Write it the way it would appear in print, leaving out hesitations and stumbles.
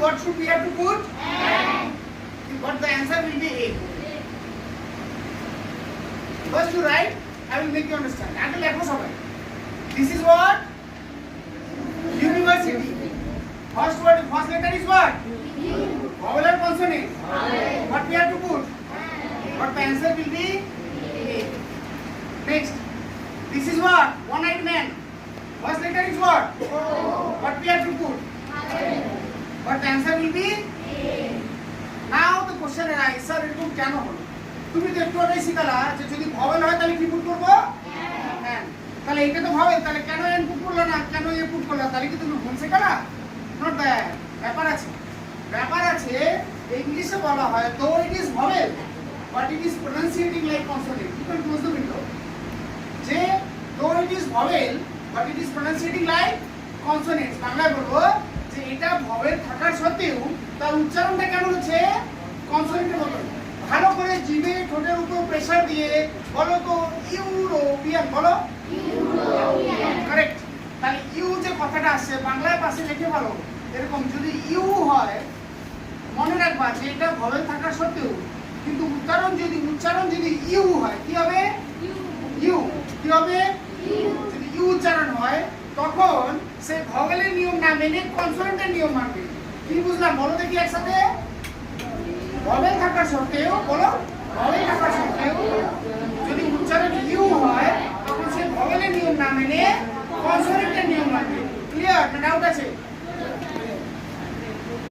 what should we have to put? But the answer will be A. First you write, I will make you understand. And লেখো সবাই. This is what? University. First word, first letter is what? Vowel or consonant? What we have to put? But the answer will be A. Next. This is what? One-eyed man. First letter is what? What we have to put? But the answer will be A. Now the question arises, sir, এরকম কেন হলো? তুমি তো একটু আগে শিখালা যে যদি ভয়েল হয় তাহলে কি পুট করব? হ্যাঁ। তাহলে এটা তো ভয়েল, তাহলে কেন এন পুট করলা না? কেন এ পুট করলা? তাহলে কি তুমি ভুল শিখালা? Not that. ব্যাপার আছে ইংলিশে বলা হয় তো it is vowel but it is pronunciating like consonant. You can close the window. যে তো it is vowel but it is pronunciating like consonant. বাংলায় বলবো যে এটা ভয়েল থাকার সত্ত্বেও তার উচ্চারণটা কেমন হচ্ছে? কনসোনেন্টের মতো। ভালো করে জিভে ঠোঁটের উপর প্রেসার দিয়ে বলো তো ইউরোপিয়ান, বলো ইউরোপিয়ান। কারেক্ট। তাহলে ইউ যে কথাটা আসছে বাংলায় পাশে লিখে ভালো এরকম যদি ইউ হয় মনে রাখবা যে এটা ভয়েল থাকার সত্ত্বেও কিন্তু উচ্চারণ যদি ইউ হয় কি হবে? ইউ। কি হবে? যদি ইউ উচ্চারণ হয় তখন সে ভয়েলের নিয়ম না মেনে কনসোনেন্টের নিয়ম মানবে। কি বুঝলাম বলো দেখি একসাথে। ভয়েল থাকার সত্ত্বেও, বলো ভয়েল থাকার সত্ত্বেও যদি উচ্চারণ ইউ হয় তখন সে ভয়েলের নিয়ম না মেনে কনসোনেন্টের নিয়ম মানবে। ক্লিয়ার না ডাউট আছে?